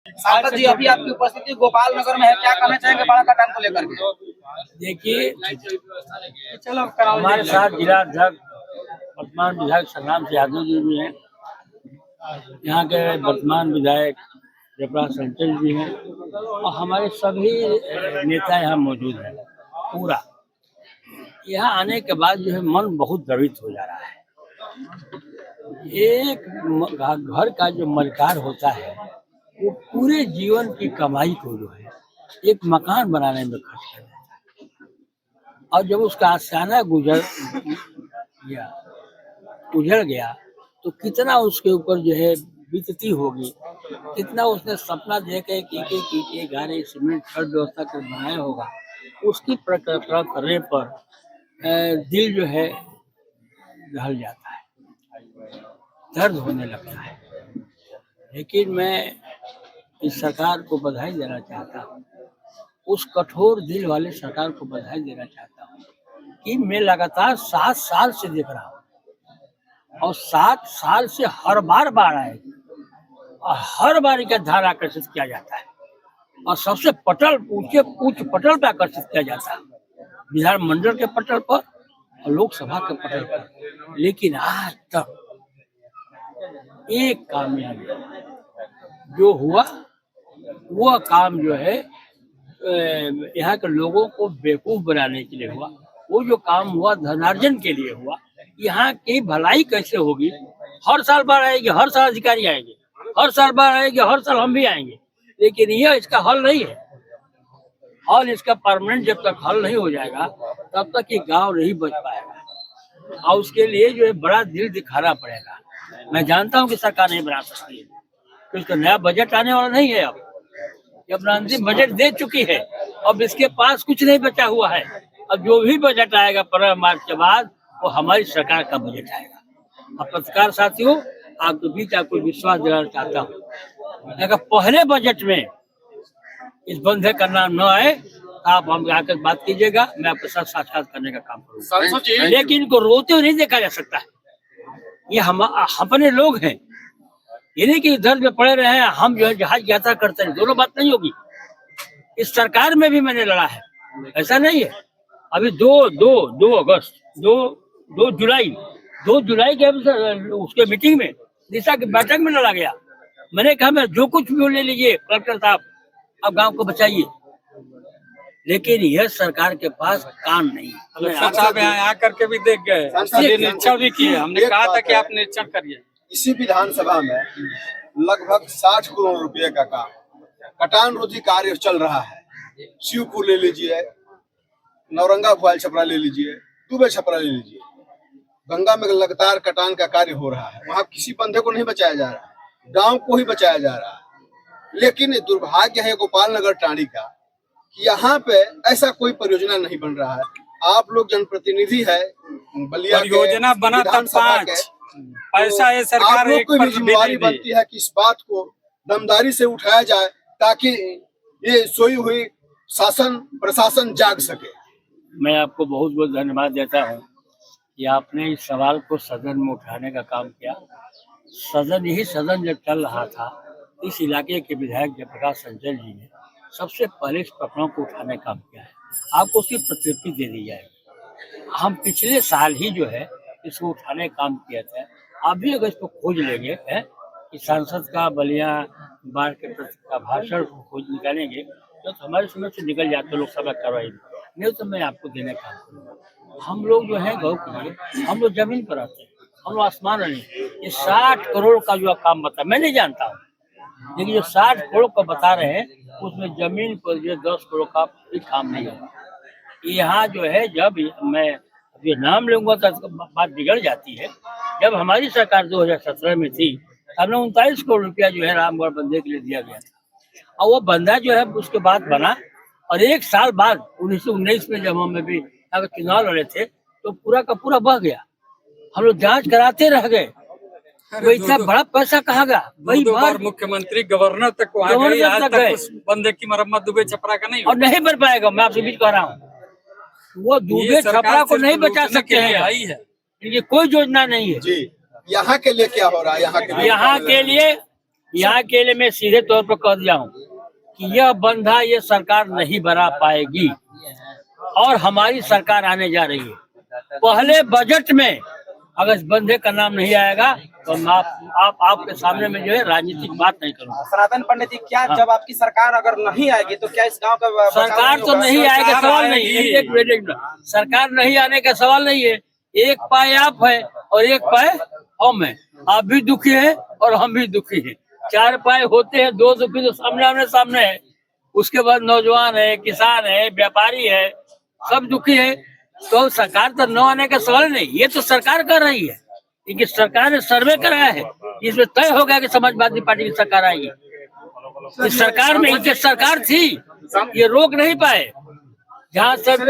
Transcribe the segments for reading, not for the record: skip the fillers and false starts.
सांसद जी अभी आपकी उपस्थिति गोपाल नगर में है, क्या कहना चाहेंगे बाढ़ कटान को लेकर के? देखिए, हमारे साथ जिला अध्यक्ष वर्तमान विधायक संग्राम सिंह यादव जी भी हैं, यहाँ के वर्तमान विधायक जयप्रकाश संचल जी हैं और हमारे सभी नेता यहाँ मौजूद हैं। पूरा यहाँ आने के बाद जो है मन बहुत द्रवित हो जा रहा है। एक घर का जो मलकार होता है वो पूरे जीवन की कमाई को जो है एक मकान बनाने में खर्च कर देता है, और जब उसका आशियाना उजड़ गया तो कितना उसके ऊपर जो है बीतती होगी, कितना उसने सपना देके एक गाड़ी सीमेंट छड़ व्यवस्था कर बनाया होगा, उसकी प्रकल्पना करने पर दिल जो है दहल जाता है, दर्द होने लगता है। लेकिन मैं इस सरकार को बधाई देना चाहता हूँ, उस कठोर दिल वाले सरकार को बधाई देना चाहता हूँ कि मैं लगातार 7 साल से देख रहा हूँ और 7 साल से हर बार बाढ़ आएगी और हर बार का ध्यान आकर्षित किया जाता है और सबसे उच्च पटल पर आकर्षित किया जाता है, विधानमंडल के पटल पर और लोकसभा के पटल पर। लेकिन आज तक एक कामयाबी जो हुआ वह काम जो है यहाँ के लोगों को बेवकूफ बनाने के लिए हुआ। वो जो काम हुआ धनार्जन के लिए हुआ। यहाँ की भलाई कैसे होगी? हर साल बाढ़ आएगी, हर साल अधिकारी आएंगे, हर साल बाढ़ आएगी, हर साल हम भी आएंगे, लेकिन यह इसका हल नहीं है। हल इसका परमानेंट जब तक हल नहीं हो जाएगा तब तक ये गांव नहीं बच पाएगा और उसके लिए जो है बड़ा दिल दिखाना पड़ेगा। मैं जानता हूँ कि सरकार नहीं बना सकती है, क्योंकि नया बजट आने वाला नहीं है। अब अपना अंतिम बजट दे चुकी है, अब इसके पास कुछ नहीं बचा हुआ है। अब जो भी बजट आएगा 15 मार्च के बाद वो हमारी सरकार का बजट आएगा। अब पत्रकार साथियों, आपके बीच आपको विश्वास दिलाना चाहता हूँ, अगर पहले बजट में इस बंधे का नाम न आए आप हम आकर बात कीजिएगा, मैं आपके साथ साक्षात करने का काम करूँगा। लेकिन इनको रोते हुए नहीं देखा जा सकता है। ये हम अपने लोग हैं, ये नहीं कि इधर में पड़े रहे हैं हम जो है जहाज यात्रा करते हैं, दोनों बात नहीं होगी। इस सरकार में भी मैंने लड़ा है, ऐसा नहीं है। अभी 2 जुलाई के उसके मीटिंग में दिशा की बैठक में लड़ा गया। मैंने कहा मैं जो कुछ भी ले लीजिए कलेक्टर साहब, अब गांव को बचाइए, लेकिन यह सरकार के पास कान नहीं। साहब यहाँ आकर के भी देख गए, निरीक्षण भी किए, हमने कहा था कि आप निरीक्षण करिए। इसी विधानसभा में लगभग 60 करोड़ रुपए का काम कटान रोधी कार्य चल रहा है। शिवपुर ले लीजिए, नौरंगा भुआल छपरा ले लीजिए, दुबे छपरा ले लीजिए, गंगा में लगातार कटान का कार्य हो रहा है। वहाँ किसी बंधे को नहीं बचाया जा रहा है, गांव को ही बचाया जा रहा है। लेकिन दुर्भाग्य है गोपाल नगर टांडी का कि यहाँ पे ऐसा कोई परियोजना नहीं बन रहा है। आप लोग जनप्रतिनिधि है, बलिया परियोजना बना था 5 पैसा ये सरकार एक पर जिम्मेवारी बनती है कि इस बात को दमदारी से उठाया जाए ताकि ये सोई हुई शासन प्रशासन जाग सके। मैं आपको बहुत बहुत धन्यवाद देता हूँ कि आपने इस सवाल को सदन में उठाने का काम किया। सदन जब चल रहा था, इस इलाके के विधायक जयप्रकाश संचल जी ने सबसे पहले इस प्रकरण को उठाने का काम किया है। आपको उसकी प्रतिक्रिया दे दी जाएगी। हम पिछले साल ही जो है इसको उठाने का काम किया था। आप भी अगर इसको खोज लेंगे कि सांसद का बलिया बाढ़ के प्रति का भाषण खोज निकालेंगे तो हमारे समय से निकल जाते लोकसभा कार्रवाई में, नहीं तो मैं आपको देने का काम करूँगा। हम लोग जो है गाँव के लिए हम लोग जमीन पर आते हैं, हम लोग आसमान नहीं। ये 60 करोड़ का जो काम बता मैं नहीं जानता हूँ, लेकिन जो 60 करोड़ का बता रहे हैं उसमें जमीन पर जो 10 करोड़ का भी काम नहीं होगा। यहाँ जो है जब मैं ये नाम लूंगा तो बात बिगड़ जाती है। जब हमारी सरकार 2017 में थी, हमने 39 करोड़ रुपया जो है रामगढ़ बंधे के लिए दिया गया था और वो बंधा जो है उसके बाद बना और 1 साल बाद 1919 में जब हम भी अगर चुनाव लड़े थे तो पूरा का पूरा बह गया। हम लोग जांच कराते रह गए, वो इतना बड़ा पैसा कहाँ गया? वही बार मुख्यमंत्री गवर्नर तक वहाँ गए, आज तक उस बंदे की मरम्मत दुबे छपरा का नहीं और नहीं बन पाएगा। मैं आपसे बीच कह रहा हूँ, वो दुबे छपरा को नहीं बचा सकते हैं। आई है ये कोई योजना नहीं है जी। यहाँ के लिए क्या हो रहा है? यहाँ के लिए यहाँ के लिए मैं सीधे तौर पर कह दिया हूँ कि यह बंधा ये सरकार नहीं बना पाएगी और हमारी सरकार आने जा रही है। पहले बजट में अगर इस बंधे का नाम नहीं आएगा तो मैं आपके सामने में जो है राजनीतिक बात नहीं करूँगा। सनातन पंडित जी, क्या जब आपकी सरकार अगर नहीं आएगी तो क्या इस गांव का बचाव सरकार तो होगा? नहीं आएगा सवाल नहीं है, एक मिनट, सरकार नहीं आने का सवाल नहीं है। एक पाए आप है और एक पाए हम है। आप भी दुखी है और हम भी दुखी हैं। 4 पाए होते हैं, 2 दुखी तो सामने है। उसके बाद नौजवान है, किसान है, व्यापारी है, सब दुखी है। तो सरकार तो न आने का सवाल नहीं, ये तो सरकार कर रही है। क्योंकि सरकार ने सर्वे कराया है, इसमें तय हो गया कि समाजवादी पार्टी की सरकार आएगी। इस सरकार में इनकी सरकार थी, ये रोक नहीं पाए। जहाँ सब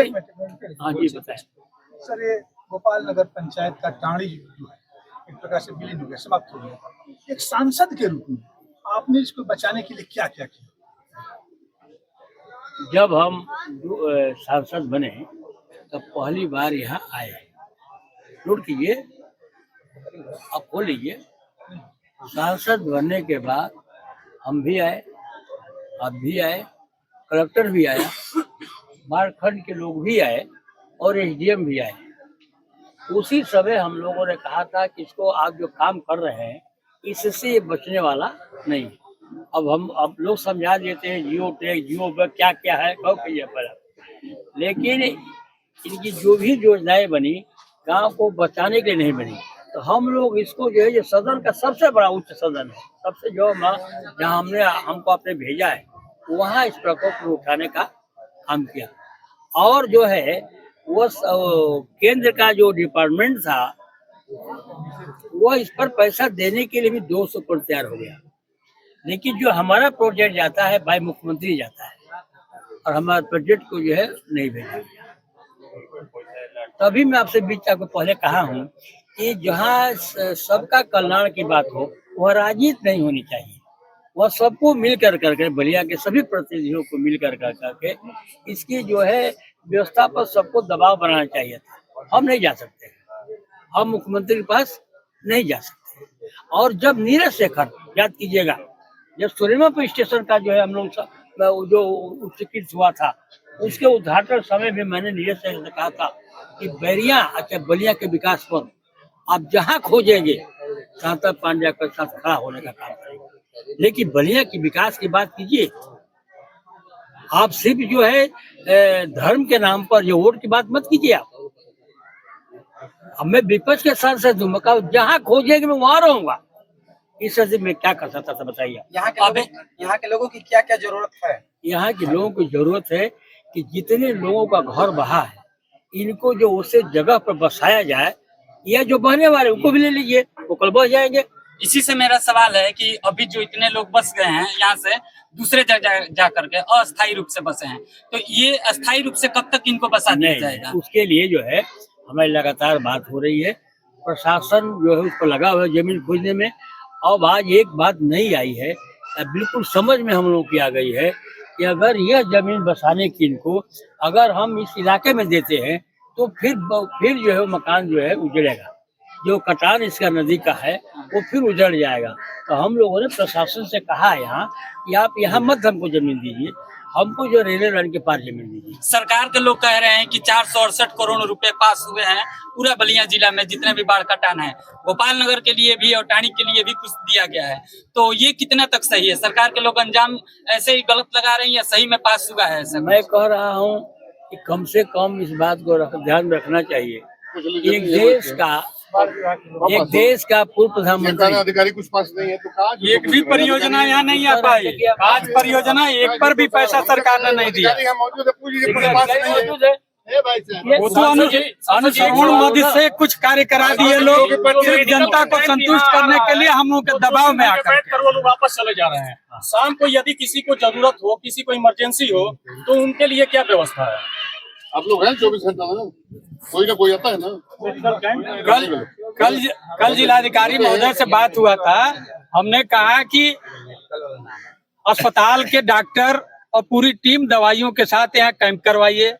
हाँ जी बताए सर, ये गोपाल नगर पंचायत का टाणी जो है एक प्रकार से विलीन हो गया, समाप्त हो गया। एक सांसद के रूप में आपने इसको बचाने के लिए क्या क्या किया? जब हम सांसद बने तब पहली बार यहाँ आए। नोट कीजिए, आप खोल लीजिए। सांसद बनने के बाद हम भी आए, आप भी आए, कलेक्टर भी आया, झारखंड के लोग भी आए और एसडीएम भी आए। उसी समय हम लोगों ने कहा था कि इसको आप जो काम कर रहे हैं इससे बचने वाला नहीं। अब लोग समझा देते हैं जियो टैग, जियो बैग क्या क्या है, कब कहिए पर। लेकिन इनकी जो भी योजनाएं बनी गांव को बचाने के लिए नहीं बनी। तो हम लोग इसको जो है, ये सदन का सबसे बड़ा उच्च सदन है, सबसे जो जहाँ हमको आपने भेजा है वहाँ इस प्रकोप को उठाने का काम किया। और जो है वो केंद्र का जो डिपार्टमेंट था वो इस पर पैसा देने के लिए भी 200 करोड़ तैयार हो गया। लेकिन जो हमारा प्रोजेक्ट जाता है बाय मुख्यमंत्री जाता है और हमारे प्रोजेक्ट को जो है नहीं भेजा गया। तभी मैं आपसे बीच को पहले कहा हूँ कि जहाँ सबका कल्याण की बात हो वह राजनीति नहीं होनी चाहिए। वह सबको मिल कर करके, बलिया के सभी प्रतिनिधियों को मिल कर करके इसकी जो है व्यवस्था पर सबको दबाव बनाना चाहिए था। हम नहीं जा सकते, हम मुख्यमंत्री के पास नहीं जा सकते। और जब नीरज शेखर, याद कीजिएगा, जब सुरेमापुर स्टेशन का जो है हम लोग जो उत्कृत हुआ था उसके उद्घाटन समय में मैंने नीरज शेखर से कहा था कि बलिया के विकास पर आप जहाँ खोजेंगे शांता पांड्या के साथ खड़ा होने का काम करेंगे। लेकिन बलिया की विकास की बात कीजिए, आप सिर्फ जो है धर्म के नाम पर जो वोट की बात मत कीजिए। अब मैं विपक्ष के सांसद हूँ, जहाँ खोजेंगे मैं वहाँ रहूंगा। इस स्थिति में क्या कर सकता था बताइए। यहाँ के लोगों की क्या क्या जरूरत है? यहाँ के लोगों की जरूरत है कि जितने लोगों का घर बहा है इनको जो उसे जगह पर बसाया जाए, या जो बहने वाले उनको भी ले लीजिए, वो कल बस जाएंगे। इसी से मेरा सवाल है कि अभी जो इतने लोग बस गए हैं यहाँ से दूसरे जगह जा करके अस्थायी रूप से बसे हैं, तो ये अस्थायी रूप से कब तक इनको बसा दिया जाएगा? उसके लिए जो है हमारी लगातार बात हो रही है। प्रशासन जो है उसको लगा हुआ है जमीन खोजने में। अब आज एक बात नहीं आई है, बिल्कुल समझ में हम लोग की आ गई है कि अगर यह जमीन बसाने की इनको अगर हम इस इलाके में देते हैं तो फिर जो है मकान जो है उजड़ेगा। जो कटान इसका नदी का है वो फिर उजड़ जाएगा। तो हम लोगों ने प्रशासन से कहा है यहाँ कि आप यहाँ मत हमको जमीन दीजिए, हमको जो रेलवे लाइन के पार जमीन दीजिए। सरकार के लोग कह रहे हैं कि 468 करोड़ रुपए पास हुए हैं पूरा बलिया जिला में, जितने भी बाढ़ कटान है। गोपाल नगर के लिए भी और टाणी के लिए भी कुछ दिया गया है, तो ये कितना तक सही है? सरकार के लोग अंजाम ऐसे ही गलत लगा रहे हैं या सही में पास हुआ है? ऐसा मैं कह रहा हूँ कि कम से कम इस बात को ध्यान रखना चाहिए। एक देश का पूर्व प्रधानमंत्री अधिकारी कुछ पास नहीं है तो कहा एक भी परियोजना यहाँ नहीं आ पाई। आज परियोजना एक पर भी पैसा सरकार ने नहीं दिया। मौजूद है, पूरी पास नहीं है। वो तो अनुश्रवण मोदी से कुछ कार्य करा दिए लोग, सिर्फ जनता को संतुष्ट करने के लिए हम लोग के दबाव में आकर वो लोग वापस चले जा रहे हैं। शाम को यदि किसी को जरूरत हो, किसी को इमरजेंसी हो, तो उनके लिए क्या व्यवस्था है? आप लोग हैं 24 घंटा में, कोई ना कोई आता है ना। कल जिलाधिकारी महोदय से बात हुआ था, हमने कहा कि अस्पताल के डॉक्टर और पूरी टीम दवाइयों के साथ यहाँ कैंप करवाइए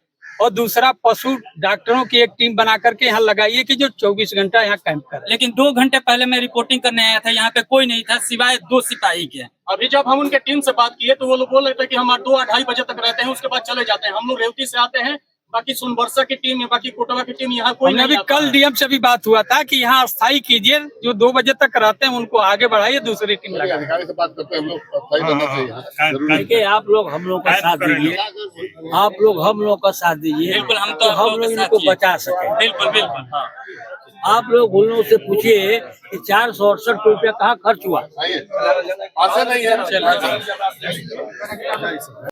और दूसरा पशु डॉक्टरों की एक टीम बना करके यहाँ लगाइए कि जो 24 घंटा यहाँ कैंप करे। लेकिन 2 घंटे पहले मैं रिपोर्टिंग करने आया था, यहाँ पे कोई नहीं था सिवाय 2 सिपाही के। अभी जब हम उनके टीम से बात किए तो वो लोग बोल रहे थे कि हम 2-2:30 बजे तक रहते हैं, उसके बाद चले जाते हैं। हम लोग रेवती से आते हैं, बाकी सोनबरसा की टीम या बाकी कोटवा की टीम यहाँ कोई हमने नहीं अभी आता कल है। डीएम से भी बात हुआ था कि यहाँ अस्थायी कीजिए, जो 2 बजे तक रहते हैं उनको आगे बढ़ाइए, दूसरी टीम लगाइए। अधिकारी से बात करते हैं हम लोग, सही करना चाहिए यहाँ, जरूरी है। देखिए आप लोग हम लोग का साथ दीजिए, आप लोग हम लोग का साथ दीजिए, बिल्कुल, हम तो आप हम लोगों लोग के साथ इनको ही हैं। बचा सके। बिल्कुल बिल्कुल। आप लोग उन लोगों से पूछिए कि 468 रुपया कहाँ खर्च हुआ। आइए, आशा नहीं है।